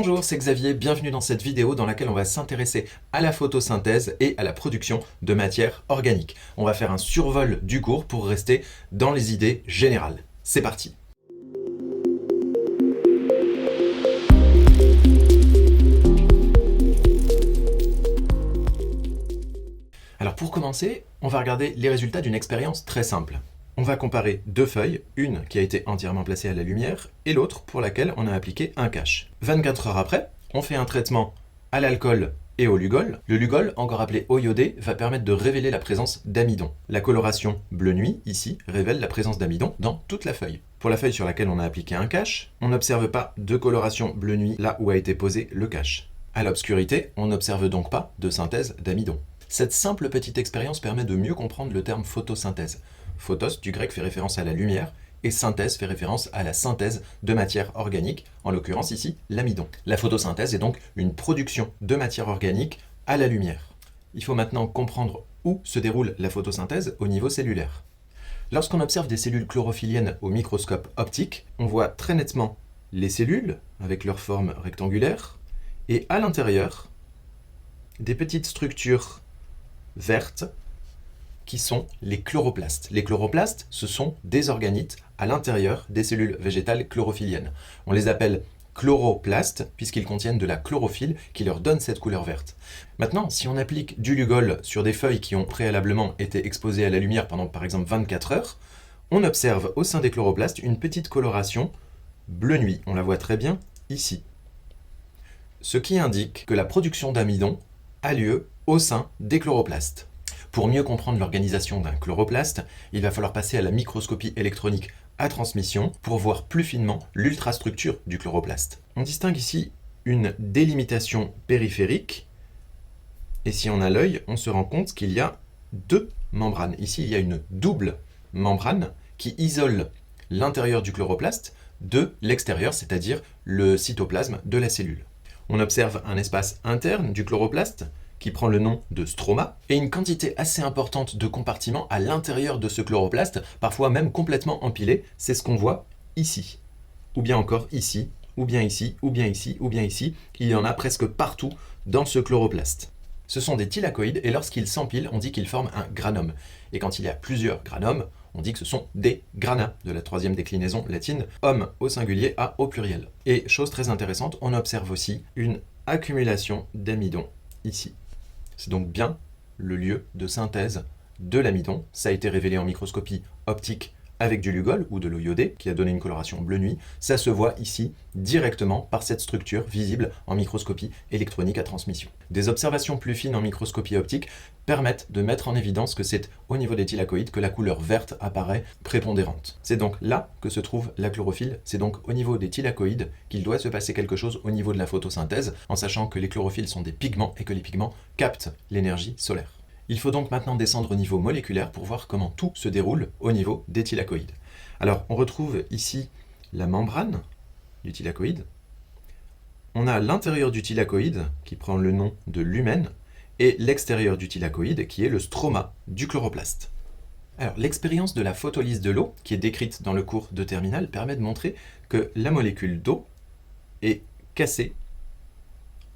Bonjour, c'est Xavier, bienvenue dans cette vidéo dans laquelle on va s'intéresser à la photosynthèse et à la production de matière organique. On va faire un survol du cours pour rester dans les idées générales. C'est parti! Alors pour commencer, on va regarder les résultats d'une expérience très simple. On va comparer deux feuilles, une qui a été entièrement placée à la lumière et l'autre pour laquelle on a appliqué un cache. 24 heures après, on fait un traitement à l'alcool et au Lugol. Le Lugol, encore appelé eau iodée, va permettre de révéler la présence d'amidon. La coloration bleu nuit, ici, révèle la présence d'amidon dans toute la feuille. Pour la feuille sur laquelle on a appliqué un cache, on n'observe pas de coloration bleu nuit là où a été posé le cache. À l'obscurité, on n'observe donc pas de synthèse d'amidon. Cette simple petite expérience permet de mieux comprendre le terme photosynthèse. Photos du grec fait référence à la lumière et synthèse fait référence à la synthèse de matière organique, en l'occurrence ici l'amidon. La photosynthèse est donc une production de matière organique à la lumière. Il faut maintenant comprendre où se déroule la photosynthèse au niveau cellulaire. Lorsqu'on observe des cellules chlorophylliennes au microscope optique, on voit très nettement les cellules avec leur forme rectangulaire et à l'intérieur des petites structures vertes qui sont les chloroplastes. Les chloroplastes, ce sont des organites à l'intérieur des cellules végétales chlorophylliennes. On les appelle chloroplastes puisqu'ils contiennent de la chlorophylle qui leur donne cette couleur verte. Maintenant, si on applique du Lugol sur des feuilles qui ont préalablement été exposées à la lumière pendant par exemple 24 heures, on observe au sein des chloroplastes une petite coloration bleu nuit. On la voit très bien ici. Ce qui indique que la production d'amidon a lieu au sein des chloroplastes. Pour mieux comprendre l'organisation d'un chloroplaste, il va falloir passer à la microscopie électronique à transmission pour voir plus finement l'ultrastructure du chloroplaste. On distingue ici une délimitation périphérique et si on a l'œil, on se rend compte qu'il y a deux membranes. Ici, il y a une double membrane qui isole l'intérieur du chloroplaste de l'extérieur, c'est-à-dire le cytoplasme de la cellule. On observe un espace interne du chloroplaste qui prend le nom de stroma, et une quantité assez importante de compartiments à l'intérieur de ce chloroplaste, parfois même complètement empilés. C'est ce qu'on voit ici, ou bien encore ici, ou bien ici, ou bien ici, ou bien ici. Il y en a presque partout dans ce chloroplaste. Ce sont des thylakoïdes, et lorsqu'ils s'empilent, on dit qu'ils forment un granum. Et quand il y a plusieurs granums, on dit que ce sont des grana, de la troisième déclinaison latine, homme au singulier, A au pluriel. Et chose très intéressante, on observe aussi une accumulation d'amidon ici. C'est donc bien le lieu de synthèse de l'amidon. Ça a été révélé en microscopie optique avec du Lugol ou de l'eau iodée qui a donné une coloration bleu nuit. Ça se voit ici directement par cette structure visible en microscopie électronique à transmission. Des observations plus fines en microscopie optique permettent de mettre en évidence que c'est au niveau des thylakoïdes que la couleur verte apparaît prépondérante. C'est donc là que se trouve la chlorophylle, c'est donc au niveau des thylakoïdes qu'il doit se passer quelque chose au niveau de la photosynthèse, en sachant que les chlorophylles sont des pigments et que les pigments captent l'énergie solaire. Il faut donc maintenant descendre au niveau moléculaire pour voir comment tout se déroule au niveau des thylakoïdes. Alors, on retrouve ici la membrane du thylakoïde. On a l'intérieur du thylakoïde qui prend le nom de lumen et l'extérieur du thylakoïde qui est le stroma du chloroplaste. Alors, l'expérience de la photolyse de l'eau, qui est décrite dans le cours de terminale, permet de montrer que la molécule d'eau est cassée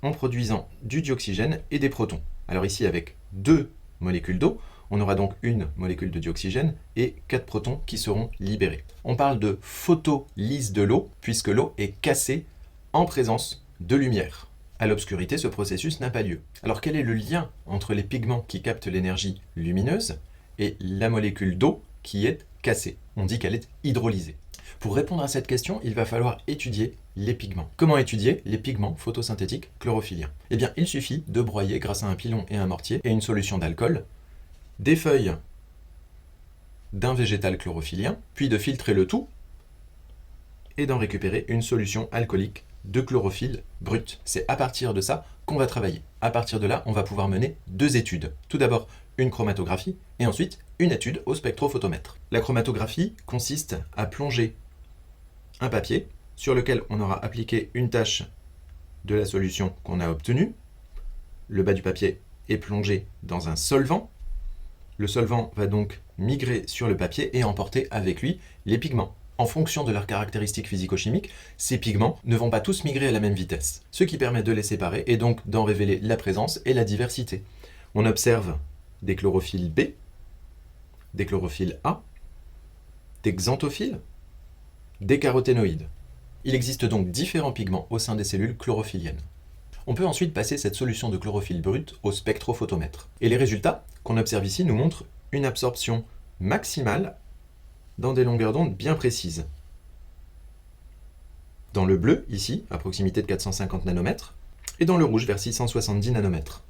en produisant du dioxygène et des protons. Alors ici, avec deux molécules d'eau, on aura donc une molécule de dioxygène et 4 protons qui seront libérés. On parle de photolyse de l'eau, puisque l'eau est cassée en présence de lumière. À l'obscurité, ce processus n'a pas lieu. Alors quel est le lien entre les pigments qui captent l'énergie lumineuse et la molécule d'eau qui est cassée? On dit qu'elle est hydrolysée. Pour répondre à cette question, il va falloir étudier les pigments. Comment étudier les pigments photosynthétiques chlorophylliens? Eh bien, il suffit de broyer grâce à un pilon et un mortier et une solution d'alcool des feuilles d'un végétal chlorophylien, puis de filtrer le tout et d'en récupérer une solution alcoolique de chlorophylle brute. C'est à partir de ça qu'on va travailler. À partir de là, on va pouvoir mener deux études. Tout d'abord, une chromatographie et ensuite une étude au spectrophotomètre. La chromatographie consiste à plonger un papier sur lequel on aura appliqué une tache de la solution qu'on a obtenue. Le bas du papier est plongé dans un solvant. Le solvant va donc migrer sur le papier et emporter avec lui les pigments. En fonction de leurs caractéristiques physico-chimiques, ces pigments ne vont pas tous migrer à la même vitesse, ce qui permet de les séparer et donc d'en révéler la présence et la diversité. On observe des chlorophylles B, des chlorophylles A, des xanthophiles, des caroténoïdes. Il existe donc différents pigments au sein des cellules chlorophylliennes. On peut ensuite passer cette solution de chlorophylle brute au spectrophotomètre. Et les résultats qu'on observe ici nous montrent une absorption maximale dans des longueurs d'onde bien précises. Dans le bleu, ici, à proximité de 450 nanomètres, et dans le rouge, vers 670 nanomètres.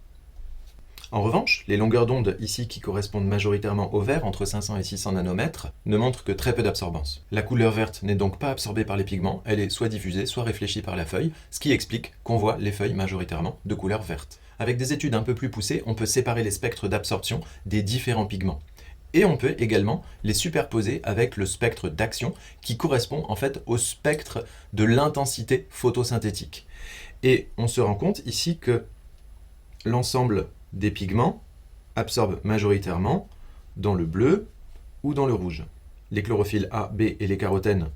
En revanche, les longueurs d'onde ici qui correspondent majoritairement au vert, entre 500 et 600 nanomètres, ne montrent que très peu d'absorbance. La couleur verte n'est donc pas absorbée par les pigments, elle est soit diffusée, soit réfléchie par la feuille, ce qui explique qu'on voit les feuilles majoritairement de couleur verte. Avec des études un peu plus poussées, on peut séparer les spectres d'absorption des différents pigments. Et on peut également les superposer avec le spectre d'action qui correspond en fait au spectre de l'intensité photosynthétique. Et on se rend compte ici que l'ensemble des pigments absorbent majoritairement dans le bleu ou dans le rouge. Les chlorophylles A, B et les carotènes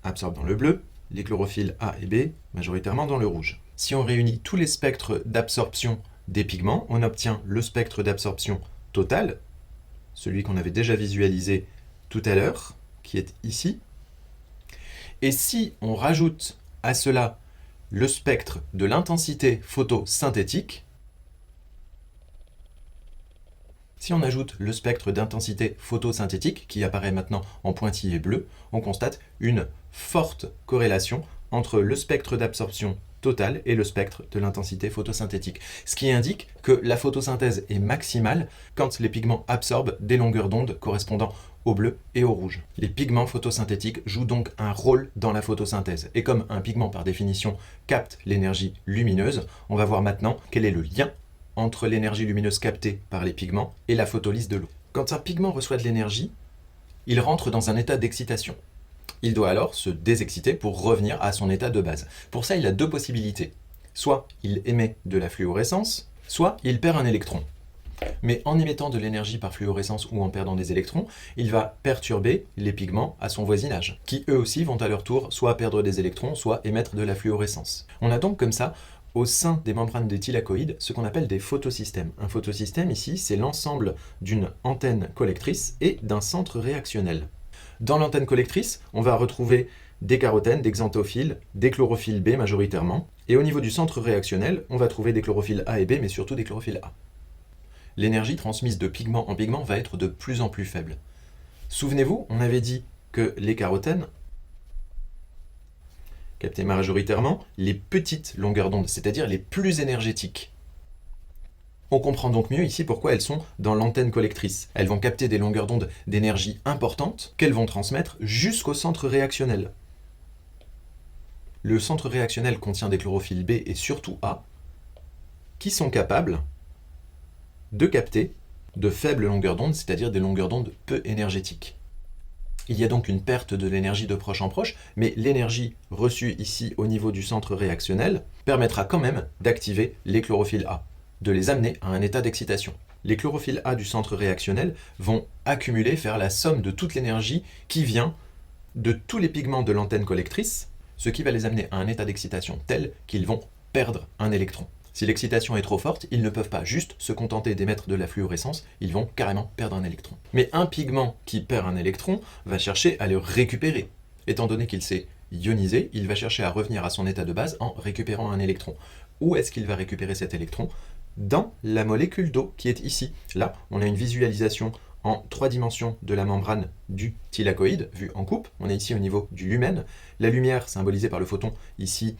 absorbent dans le bleu, les chlorophylles A et B majoritairement dans le rouge. Si on réunit tous les spectres d'absorption des pigments, on obtient le spectre d'absorption total, celui qu'on avait déjà visualisé tout à l'heure, qui est ici. Et si on rajoute à cela le spectre de l'intensité photosynthétique, si on ajoute le spectre d'intensité photosynthétique, qui apparaît maintenant en pointillé bleu, on constate une forte corrélation entre le spectre d'absorption totale et le spectre de l'intensité photosynthétique. Ce qui indique que la photosynthèse est maximale quand les pigments absorbent des longueurs d'onde correspondant au bleu et au rouge. Les pigments photosynthétiques jouent donc un rôle dans la photosynthèse. Et comme un pigment par définition capte l'énergie lumineuse, on va voir maintenant quel est le lien entre l'énergie lumineuse captée par les pigments et la photolyse de l'eau. Quand un pigment reçoit de l'énergie, il rentre dans un état d'excitation. Il doit alors se désexciter pour revenir à son état de base. Pour ça, il a deux possibilités. Soit il émet de la fluorescence, soit il perd un électron. Mais en émettant de l'énergie par fluorescence ou en perdant des électrons, il va perturber les pigments à son voisinage, qui eux aussi vont à leur tour soit perdre des électrons, soit émettre de la fluorescence. On a donc comme ça au sein des membranes des thylakoïdes ce qu'on appelle des photosystèmes. Un photosystème ici, c'est l'ensemble d'une antenne collectrice et d'un centre réactionnel. Dans l'antenne collectrice, on va retrouver des carotènes, des xanthophiles, des chlorophylles B majoritairement. Et au niveau du centre réactionnel, on va trouver des chlorophylles A et B, mais surtout des chlorophylles A. L'énergie transmise de pigment en pigment va être de plus en plus faible. Souvenez-vous, on avait dit que les carotènes captaient majoritairement les petites longueurs d'onde, c'est-à-dire les plus énergétiques. On comprend donc mieux ici pourquoi elles sont dans l'antenne collectrice. Elles vont capter des longueurs d'onde d'énergie importantes qu'elles vont transmettre jusqu'au centre réactionnel. Le centre réactionnel contient des chlorophylles B et surtout A qui sont capables de capter de faibles longueurs d'onde, c'est-à-dire des longueurs d'onde peu énergétiques. Il y a donc une perte de l'énergie de proche en proche, mais l'énergie reçue ici au niveau du centre réactionnel permettra quand même d'activer les chlorophylles A, de les amener à un état d'excitation. Les chlorophylles A du centre réactionnel vont accumuler, faire la somme de toute l'énergie qui vient de tous les pigments de l'antenne collectrice, ce qui va les amener à un état d'excitation tel qu'ils vont perdre un électron. Si l'excitation est trop forte, ils ne peuvent pas juste se contenter d'émettre de la fluorescence, ils vont carrément perdre un électron. Mais un pigment qui perd un électron va chercher à le récupérer. Étant donné qu'il s'est ionisé, il va chercher à revenir à son état de base en récupérant un électron. Où est-ce qu'il va récupérer cet électron? Dans la molécule d'eau qui est ici. Là, on a une visualisation en 3 dimensions de la membrane du thylakoïde, vue en coupe. On est ici au niveau du lumen. La lumière, symbolisée par le photon, ici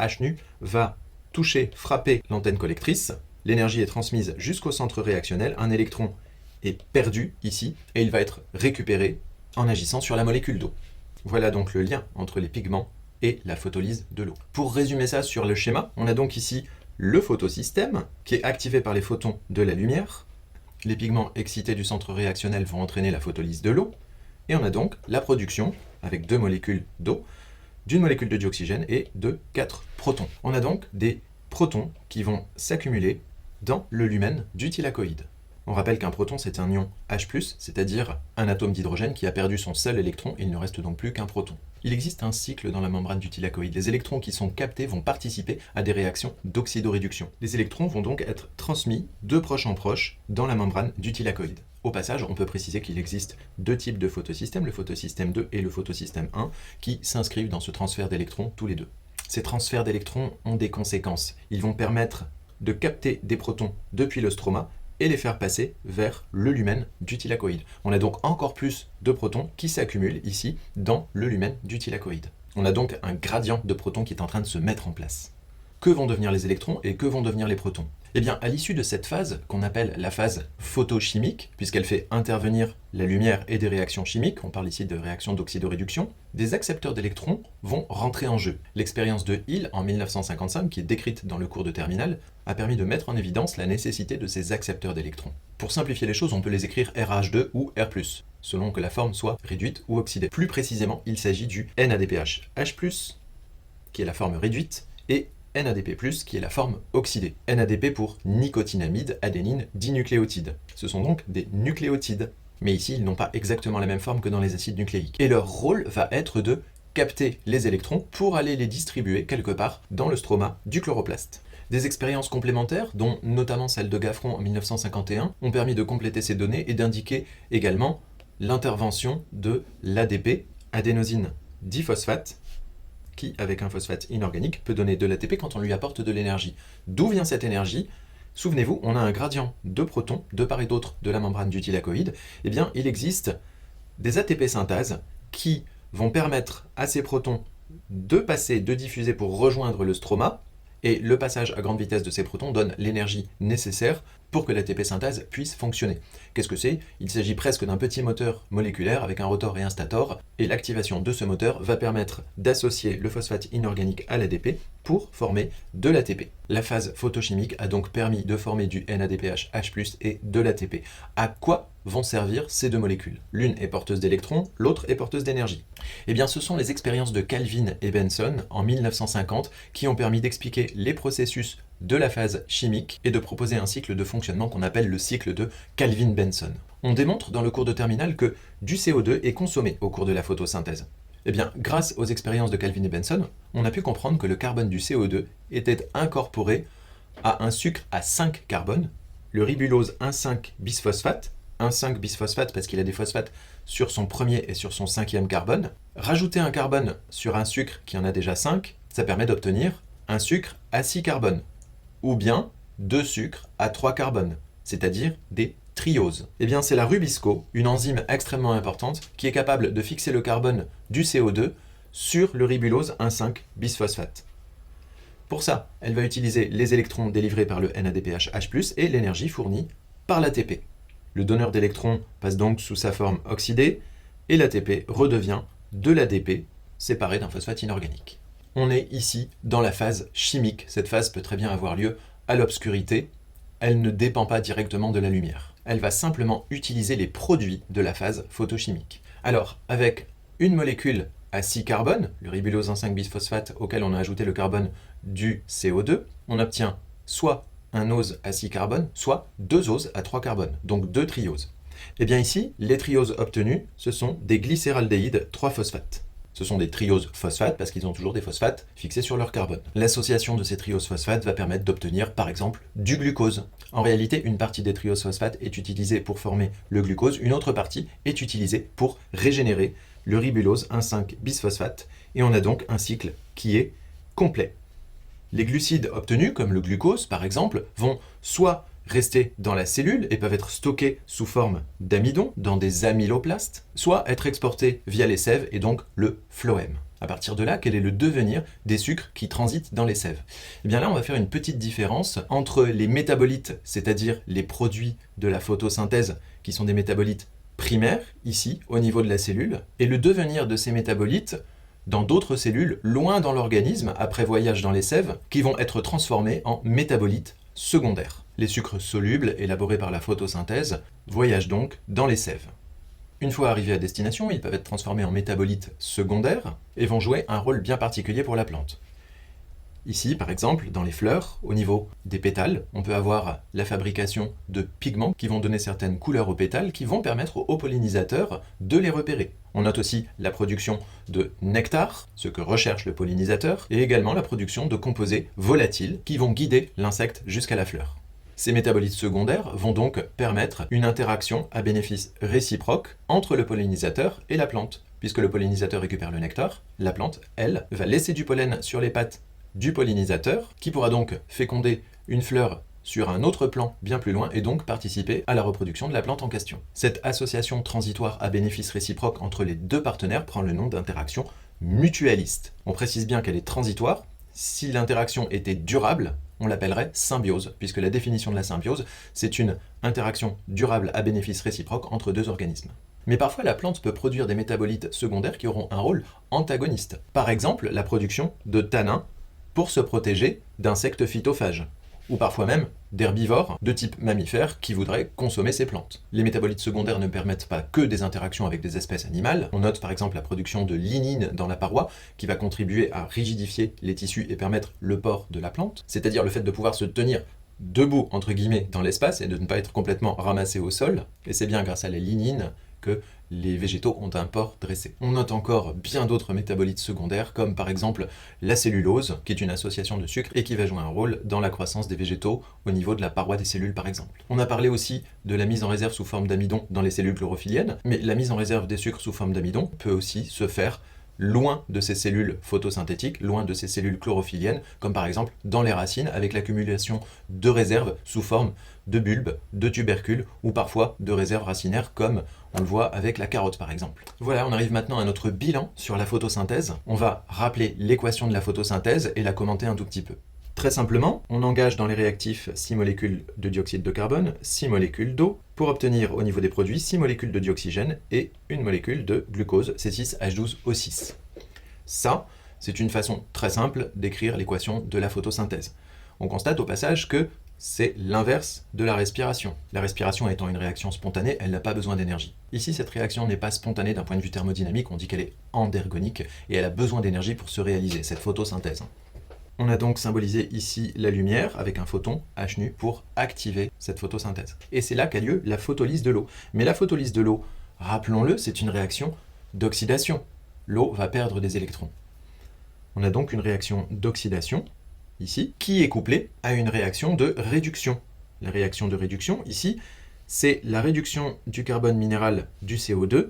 H nu, va toucher, frapper l'antenne collectrice. L'énergie est transmise jusqu'au centre réactionnel. Un électron est perdu ici et il va être récupéré en agissant sur la molécule d'eau. Voilà donc le lien entre les pigments et la photolyse de l'eau. Pour résumer ça sur le schéma, on a donc ici le photosystème qui est activé par les photons de la lumière. Les pigments excités du centre réactionnel vont entraîner la photolyse de l'eau. Et on a donc la production, avec 2 molécules d'eau, d'une molécule de dioxygène et de 4 protons. On a donc des protons qui vont s'accumuler dans le lumen du thylakoïde. On rappelle qu'un proton, c'est un ion H+, c'est-à-dire un atome d'hydrogène qui a perdu son seul électron, et il ne reste donc plus qu'un proton. Il existe un cycle dans la membrane du thylakoïde. Les électrons qui sont captés vont participer à des réactions d'oxydoréduction. Les électrons vont donc être transmis de proche en proche dans la membrane du thylakoïde. Au passage, on peut préciser qu'il existe deux types de photosystèmes, le photosystème 2 et le photosystème 1, qui s'inscrivent dans ce transfert d'électrons tous les deux. Ces transferts d'électrons ont des conséquences. Ils vont permettre de capter des protons depuis le stroma et les faire passer vers le lumen du thylakoïde. On a donc encore plus de protons qui s'accumulent ici dans le lumen du thylakoïde. On a donc un gradient de protons qui est en train de se mettre en place. Que vont devenir les électrons et que vont devenir les protons? Eh bien, à l'issue de cette phase, qu'on appelle la phase photochimique, puisqu'elle fait intervenir la lumière et des réactions chimiques, on parle ici de réactions d'oxydoréduction, des accepteurs d'électrons vont rentrer en jeu. L'expérience de Hill en 1955, qui est décrite dans le cours de terminale, a permis de mettre en évidence la nécessité de ces accepteurs d'électrons. Pour simplifier les choses, on peut les écrire RH2 ou R+, selon que la forme soit réduite ou oxydée. Plus précisément, il s'agit du NADPH H+, qui est la forme réduite, et NADP+, qui est la forme oxydée. NADP pour nicotinamide, adénine, dinucléotide. Ce sont donc des nucléotides. Mais ici, ils n'ont pas exactement la même forme que dans les acides nucléiques. Et leur rôle va être de capter les électrons pour aller les distribuer quelque part dans le stroma du chloroplaste. Des expériences complémentaires, dont notamment celle de Gaffron en 1951, ont permis de compléter ces données et d'indiquer également l'intervention de l'ADP, adénosine diphosphate, qui, avec un phosphate inorganique, peut donner de l'ATP quand on lui apporte de l'énergie. D'où vient cette énergie? Souvenez-vous, on a un gradient de protons de part et d'autre de la membrane du thylakoïde. Eh bien, il existe des ATP synthase qui vont permettre à ces protons de passer, de diffuser pour rejoindre le stroma, et le passage à grande vitesse de ces protons donne l'énergie nécessaire pour que l'ATP synthase puisse fonctionner. Qu'est-ce que c'est? Il s'agit presque d'un petit moteur moléculaire avec un rotor et un stator, et l'activation de ce moteur va permettre d'associer le phosphate inorganique à l'ADP pour former de l'ATP. La phase photochimique a donc permis de former du NADPH H+, et de l'ATP. À quoi vont servir ces deux molécules? L'une est porteuse d'électrons, l'autre est porteuse d'énergie. Eh bien, ce sont les expériences de Kelvin et Benson en 1950 qui ont permis d'expliquer les processus de la phase chimique et de proposer un cycle de fonctionnement qu'on appelle le cycle de Kelvin-Benson. On démontre dans le cours de terminale que du CO2 est consommé au cours de la photosynthèse. Eh bien, grâce aux expériences de Kelvin et Benson, on a pu comprendre que le carbone du CO2 était incorporé à un sucre à 5 carbones, le ribulose 1,5-bisphosphate, 1,5-bisphosphate parce qu'il a des phosphates sur son premier et sur son cinquième carbone. Rajouter un carbone sur un sucre qui en a déjà 5, ça permet d'obtenir un sucre à 6 carbones, ou bien 2 sucres à 3 carbones, c'est-à-dire des trioses. Eh bien, c'est la rubisco, une enzyme extrêmement importante, qui est capable de fixer le carbone du CO2 sur le ribulose 1,5-bisphosphate. Pour ça, elle va utiliser les électrons délivrés par le NADPH H+, et l'énergie fournie par l'ATP. Le donneur d'électrons passe donc sous sa forme oxydée, et l'ATP redevient de l'ADP, séparé d'un phosphate inorganique. On est ici dans la phase chimique. Cette phase peut très bien avoir lieu à l'obscurité. Elle ne dépend pas directement de la lumière. Elle va simplement utiliser les produits de la phase photochimique. Alors, avec une molécule à 6 carbones, le ribulose 1,5-bisphosphate auquel on a ajouté le carbone du CO2, on obtient soit un ose à 6 carbones, soit 2 oses à 3 carbones, donc 2 trioses. Et bien ici, les trioses obtenues, ce sont des glycéraldéhydes 3-phosphates. Ce sont des trioses phosphates parce qu'ils ont toujours des phosphates fixés sur leur carbone. L'association de ces trioses phosphates va permettre d'obtenir, par exemple, du glucose. En réalité, une partie des trioses phosphates est utilisée pour former le glucose, une autre partie est utilisée pour régénérer le ribulose 1,5-bisphosphate, et on a donc un cycle qui est complet. Les glucides obtenus, comme le glucose par exemple, vont soit rester dans la cellule et peuvent être stockés sous forme d'amidon dans des amyloplastes, soit être exportés via les sèves et donc le phloème. À partir de là, quel est le devenir des sucres qui transitent dans les sèves? Eh bien là, on va faire une petite différence entre les métabolites, c'est-à-dire les produits de la photosynthèse qui sont des métabolites primaires, ici, au niveau de la cellule, et le devenir de ces métabolites dans d'autres cellules, loin dans l'organisme, après voyage dans les sèves, qui vont être transformés en métabolites secondaires. Les sucres solubles, élaborés par la photosynthèse, voyagent donc dans les sèves. Une fois arrivés à destination, ils peuvent être transformés en métabolites secondaires et vont jouer un rôle bien particulier pour la plante. Ici, par exemple, dans les fleurs, au niveau des pétales, on peut avoir la fabrication de pigments qui vont donner certaines couleurs aux pétales qui vont permettre aux pollinisateurs de les repérer. On note aussi la production de nectar, ce que recherche le pollinisateur, et également la production de composés volatiles qui vont guider l'insecte jusqu'à la fleur. Ces métabolites secondaires vont donc permettre une interaction à bénéfice réciproque entre le pollinisateur et la plante. Puisque le pollinisateur récupère le nectar, la plante, elle, va laisser du pollen sur les pattes du pollinisateur, qui pourra donc féconder une fleur sur un autre plan bien plus loin et donc participer à la reproduction de la plante en question. Cette association transitoire à bénéfice réciproque entre les deux partenaires prend le nom d'interaction mutualiste. On précise bien qu'elle est transitoire. Si l'interaction était durable, on l'appellerait symbiose, puisque la définition de la symbiose, c'est une interaction durable à bénéfice réciproque entre deux organismes. Mais parfois, la plante peut produire des métabolites secondaires qui auront un rôle antagoniste. Par exemple, la production de tanins pour se protéger d'insectes phytophages, ou parfois même d'herbivores de type mammifère qui voudraient consommer ces plantes. Les métabolites secondaires ne permettent pas que des interactions avec des espèces animales. On note par exemple la production de lignine dans la paroi qui va contribuer à rigidifier les tissus et permettre le port de la plante, c'est-à-dire le fait de pouvoir se tenir debout entre guillemets dans l'espace et de ne pas être complètement ramassé au sol. Et c'est bien grâce à la lignine que les végétaux ont un port dressé. On note encore bien d'autres métabolites secondaires, comme par exemple la cellulose, qui est une association de sucre et qui va jouer un rôle dans la croissance des végétaux au niveau de la paroi des cellules par exemple. On a parlé aussi de la mise en réserve sous forme d'amidon dans les cellules chlorophylliennes, mais la mise en réserve des sucres sous forme d'amidon peut aussi se faire loin de ces cellules photosynthétiques, loin de ces cellules chlorophylliennes, comme par exemple dans les racines avec l'accumulation de réserves sous forme de bulbes, de tubercules ou parfois de réserves racinaires comme on le voit avec la carotte par exemple. Voilà, on arrive maintenant à notre bilan sur la photosynthèse. On va rappeler l'équation de la photosynthèse et la commenter un tout petit peu. Très simplement, on engage dans les réactifs 6 molécules de dioxyde de carbone, 6 molécules d'eau, pour obtenir au niveau des produits 6 molécules de dioxygène et une molécule de glucose, C6H12O6. Ça, c'est une façon très simple d'écrire l'équation de la photosynthèse. On constate au passage que c'est l'inverse de la respiration. La respiration étant une réaction spontanée, elle n'a pas besoin d'énergie. Ici, cette réaction n'est pas spontanée d'un point de vue thermodynamique, on dit qu'elle est endergonique et elle a besoin d'énergie pour se réaliser, cette photosynthèse. On a donc symbolisé ici la lumière avec un photon H nu pour activer cette photosynthèse. Et c'est là qu'a lieu la photolyse de l'eau. Mais la photolyse de l'eau, rappelons-le, c'est une réaction d'oxydation. L'eau va perdre des électrons. On a donc une réaction d'oxydation, ici, qui est couplée à une réaction de réduction. La réaction de réduction, ici, c'est la réduction du carbone minéral du CO2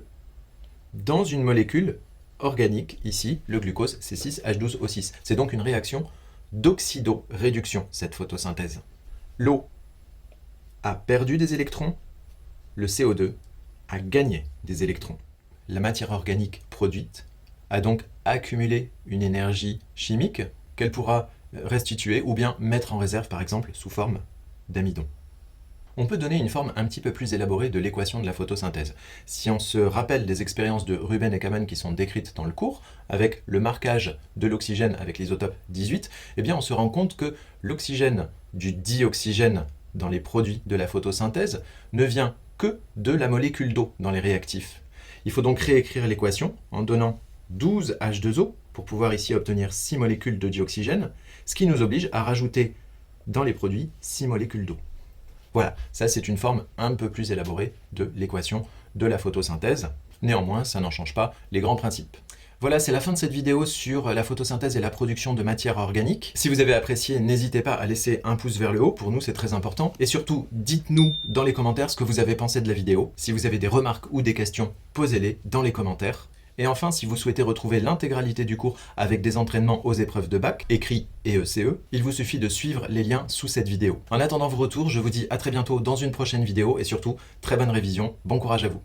dans une molécule organique, ici, le glucose C6H12O6. C'est donc une réaction d'oxydoréduction, cette photosynthèse. L'eau a perdu des électrons, le CO2 a gagné des électrons. La matière organique produite a donc accumulé une énergie chimique qu'elle pourra restituer ou bien mettre en réserve, par exemple, sous forme d'amidon. On peut donner une forme un petit peu plus élaborée de l'équation de la photosynthèse. Si on se rappelle des expériences de Ruben et Kaman qui sont décrites dans le cours, avec le marquage de l'oxygène avec l'isotope 18, eh bien on se rend compte que l'oxygène du dioxygène dans les produits de la photosynthèse ne vient que de la molécule d'eau dans les réactifs. Il faut donc réécrire l'équation en donnant 12 H2O pour pouvoir ici obtenir 6 molécules de dioxygène, ce qui nous oblige à rajouter dans les produits 6 molécules d'eau. Voilà, ça c'est une forme un peu plus élaborée de l'équation de la photosynthèse. Néanmoins, ça n'en change pas les grands principes. Voilà, c'est la fin de cette vidéo sur la photosynthèse et la production de matière organique. Si vous avez apprécié, n'hésitez pas à laisser un pouce vers le haut, pour nous c'est très important. Et surtout, dites-nous dans les commentaires ce que vous avez pensé de la vidéo. Si vous avez des remarques ou des questions, posez-les dans les commentaires. Et enfin, si vous souhaitez retrouver l'intégralité du cours avec des entraînements aux épreuves de bac, écrits et ECE, il vous suffit de suivre les liens sous cette vidéo. En attendant vos retours, je vous dis à très bientôt dans une prochaine vidéo et surtout, très bonne révision, bon courage à vous.